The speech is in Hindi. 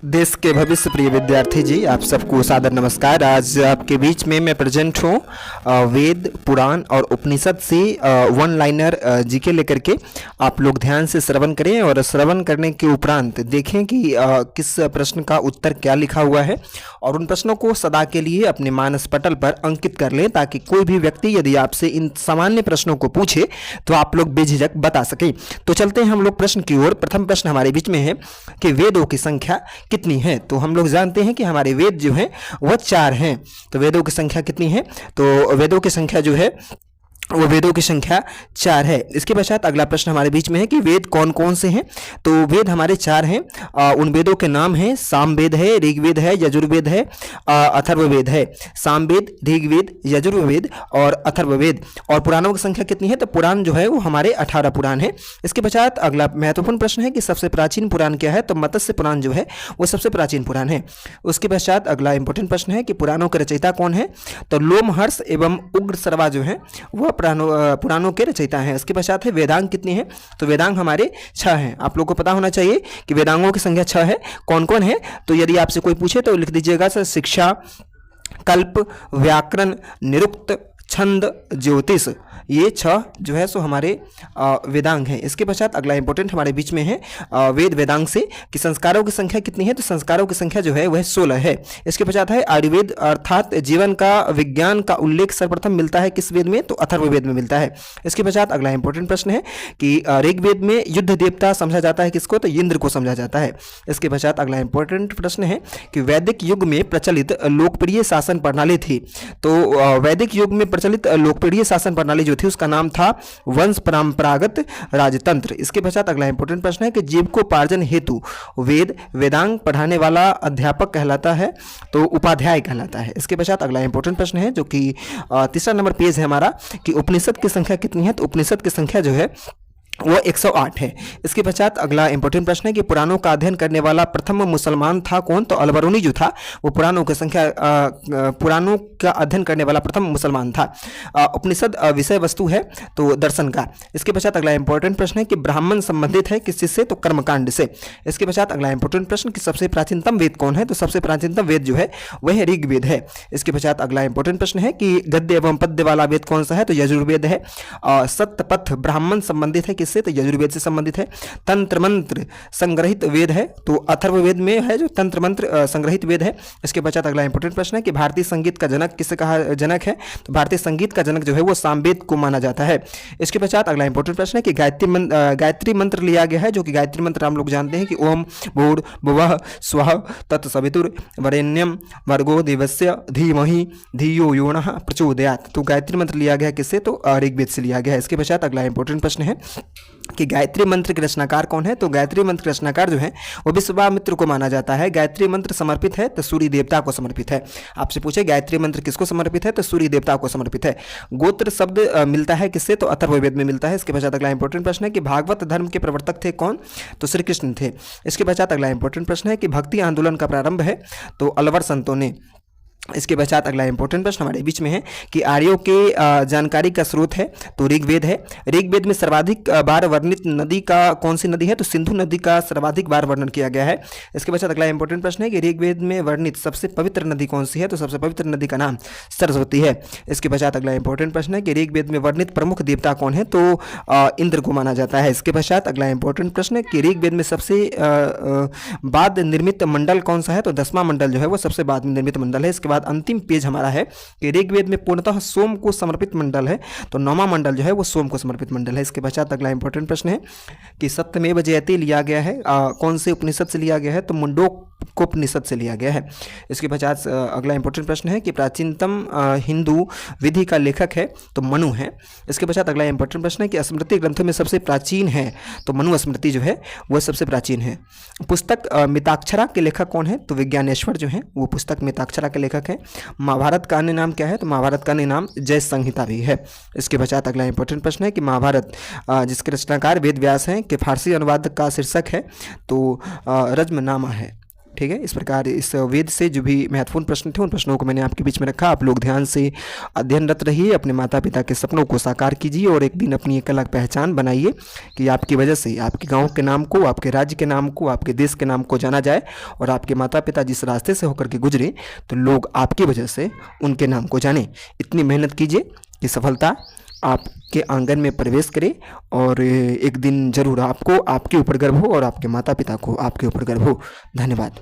देश के भविष्य प्रिय विद्यार्थी जी, आप सबको सादर नमस्कार। आज आपके बीच में मैं प्रेजेंट हूँ वेद, पुराण और उपनिषद से वन लाइनर जीके लेकर के। आप लोग ध्यान से श्रवण करें और श्रवण करने के उपरांत देखें कि किस प्रश्न का उत्तर क्या लिखा हुआ है और उन प्रश्नों को सदा के लिए अपने मानस पटल पर अंकित कर लें, ताकि कोई भी व्यक्ति यदि आपसे इन सामान्य प्रश्नों को पूछे तो आप लोग बेझिझक बता सकें। तो चलते हैं हम लोग प्रश्न की ओर। प्रथम प्रश्न हमारे बीच में है कि वेदों की संख्या कितनी है। तो हम लोग जानते हैं कि हमारे वेद जो हैं वह 4 हैं। तो वेदों की संख्या कितनी है? तो वेदों की संख्या जो है वो वेदों की संख्या 4 है। इसके पश्चात अगला प्रश्न हमारे बीच में है कि वेद कौन कौन से हैं। तो वेद हमारे 4 हैं। उन वेदों के नाम हैं सामवेद है, ऋग्वेद है, यजुर्वेद है, अथर्ववेद है। सामवेद, ऋग्वेद, यजुर्वेद और अथर्ववेद। और पुराणों की संख्या कितनी है? तो पुराण जो है वो हमारे 18 पुराण है। इसके पश्चात अगला महत्वपूर्ण प्रश्न है कि सबसे प्राचीन पुराण क्या है। तो मत्स्य पुराण जो है वो सबसे प्राचीन पुराण है। उसके पश्चात अगला इंपॉर्टेंट प्रश्न है कि पुराणों के रचयिता कौन है। तो लोमहर्ष एवं उग्रश्रवा जो है वह पुराणों के रचयिता हैं। इसके पश्चात है वेदांग कितनी है। तो वेदांग हमारे 6 हैं। आप लोग को पता होना चाहिए कि वेदांगों की संख्या 6 है। कौन कौन है? तो यदि आपसे कोई पूछे तो लिख दीजिएगा सर, शिक्षा, कल्प, व्याकरण, निरुक्त, छंद, ज्योतिष। ये 6 जो है सो हमारे वेदांग हैं। इसके पश्चात अगला इंपॉर्टेंट हमारे बीच में है वेद वेदांग से कि संस्कारों की संख्या कितनी है। तो संस्कारों की संख्या जो है वह 16 है। इसके पश्चात है आयुर्वेद अर्थात जीवन का विज्ञान का उल्लेख सर्वप्रथम मिलता है किस वेद में? तो अथर्ववेद में मिलता है। इसके पश्चात अगला इंपॉर्टेंट प्रश्न है कि ऋग्वेद में युद्ध देवता समझा जाता है किसको? तो इंद्र को समझा जाता है। इसके पश्चात अगला इंपॉर्टेंट प्रश्न है कि वैदिक युग में प्रचलित लोकप्रिय शासन प्रणाली थी। तो वैदिक युग में प्रचलित लोकप्रिय शासन प्रणाली जो थी उसका नाम था वंश परंपरागत राजतंत्र। इसके पश्चात अगला इंपॉर्टेंट प्रश्न है कि जीविकोपार्जन हेतु वेद वेदांग पढ़ाने वाला अध्यापक कहलाता है तो उपाध्याय कहलाता है। इसके पश्चात अगला इंपॉर्टेंट प्रश्न है जो कि तीसरा नंबर पेज है हमारा कि उपनिषद की संख्या कितनी है। तो उपनिषद की संख्या जो है वो 108 है। इसके पश्चात अगला इंपॉर्टेंट प्रश्न है कि पुराणों का अध्ययन करने वाला प्रथम मुसलमान था कौन? तो अलबरूनी जो था वो पुराणों का अध्ययन करने वाला प्रथम मुसलमान था। उपनिषद विषय वस्तु है तो दर्शन का। इसके पश्चात अगला इंपॉर्टेंट प्रश्न है कि ब्राह्मण संबंधित है किस चीज से? तो कर्मकांड से। इसके पश्चात अगला इंपॉर्टेंट प्रश्न कि सबसे प्राचीनतम वेद कौन है? तो सबसे प्राचीनतम वेद जो है वह ऋग्वेद है। इसके पश्चात अगला इंपॉर्टेंट प्रश्न है कि गद्य एवं पद्य वाला वेद कौन सा है? तो यजुर्वेद है। सत्यपथ ब्राह्मण संबंधित है से तो यजुर्वेद से संबंधित है। तंत्र मंत्र संग्रहित वेद है तो अथर्ववेद में है जो तंत्र मंत्र संग्रहित वेद है। इसके पश्चात अगला इंपॉर्टेंट प्रश्न है कि भारतीय संगीत का जनक किसे कहा जनक है? तो भारतीय संगीत का जनक जो है वो सामवेद को माना जाता है। इसके पश्चात अगला इंपॉर्टेंट प्रश्न है कि गायत्री मंत्र लिया गया है जो कि गायत्री मंत्र हम लोग जानते हैं कि ओम भूर्भुवः स्वः तत्सवितुर्वरेण्यं भर्गो देवस्य धीमहि धियो यो नः प्रचोदयात्। तो गायत्री मंत्र लिया गया किससे? तो ऋग्वेद से लिया गया है। इसके पश्चात अगला इंपॉर्टेंट प्रश्न है कि गायत्री मंत्र के रचनाकार कौन है? तो गायत्री मंत्र के रचनाकार जो है वो विश्वामित्र को माना जाता है। गायत्री मंत्र समर्पित है तो सूर्य देवता को समर्पित है। आपसे पूछे गायत्री मंत्र किसको समर्पित है? तो सूर्य देवता को समर्पित है। गोत्र शब्द मिलता है किससे? तो अथर्ववेद में मिलता है। इसके पश्चात अगला इंपॉर्टेंट प्रश्न है कि भागवत धर्म के प्रवर्तक थे कौन? तो श्री कृष्ण थे। इसके पश्चात अगला इंपॉर्टेंट प्रश्न है कि भक्ति आंदोलन का प्रारंभ है तो अलवर संतों ने। इसके पश्चात अगला इंपॉर्टेंट प्रश्न हमारे बीच में है कि आर्यों के जानकारी का स्रोत है तो ऋग्वेद है। ऋग्वेद में सर्वाधिक बार वर्णित नदी का कौन सी नदी है? तो सिंधु नदी का सर्वाधिक बार वर्णन किया गया है। इसके पश्चात अगला इंपॉर्टेंट प्रश्न है कि ऋग्वेद में वर्णित सबसे पवित्र नदी कौन सी है? तो सबसे पवित्र नदी का नाम सरस्वती है। इसके पश्चात अगला इंपॉर्टेंट प्रश्न है कि ऋग्वेद में वर्णित प्रमुख देवता कौन है? तो इंद्र को माना जाता है। इसके पश्चात अगला इंपॉर्टेंट प्रश्न है कि ऋग्वेद में सबसे बाद निर्मित मंडल कौन सा है? तो 10वां मंडल जो है वो सबसे बाद में निर्मित मंडल है। इसके बाद अंतिम पेज हमारा है कि ऋग्वेद में पूर्णतः सोम को समर्पित मंडल है तो 9वां मंडल जो है वो सोम को समर्पित मंडल है। इसके पश्चात अगला इंपॉर्टेंट प्रश्न है कि सत्यमेव जयते लिया गया है कौन से उपनिषद से लिया गया है? तो मुंडकोपनिषद से लिया गया है। इसके पश्चात अगला इंपॉर्टेंट प्रश्न है कि प्राचीनतम हिंदू विधि का लेखक है तो मनु है। इसके पश्चात अगला इंपॉर्टेंट प्रश्न है कि स्मृति ग्रंथों में सबसे प्राचीन है तो मनु स्मृति जो है वह सबसे प्राचीन है। पुस्तक मिताक्षरा के लेखक कौन है? तो विज्ञानेश्वर जो है वो पुस्तक मिताक्षरा के लेखक है। महाभारत का अन्य नाम क्या है? तो महाभारत का अन्य नाम जय संहिता भी है। इसके पश्चात अगला इंपॉर्टेंट प्रश्न है कि महाभारत जिसके रचनाकार वेद व्यास हैं कि फारसी अनुवाद का शीर्षक है तो रज्मनामा है। ठीक है। इस प्रकार इस वेद से जो भी महत्वपूर्ण प्रश्न थे उन प्रश्नों को मैंने आपके बीच में रखा। आप लोग ध्यान से अध्ययनरत रहिए, अपने माता पिता के सपनों को साकार कीजिए और एक दिन अपनी एक अलग पहचान बनाइए कि आपकी वजह से आपके गाँव के नाम को, आपके राज्य के नाम को, आपके देश के नाम को जाना जाए और आपके माता पिता जिस रास्ते से होकर के गुजरे तो लोग आपकी वजह से उनके नाम को जाने। इतनी मेहनत कीजिए कि सफलता आपके आंगन में प्रवेश करे और एक दिन जरूर आपको आपके ऊपर गर्व हो और आपके माता पिता को आपके ऊपर गर्व हो। धन्यवाद।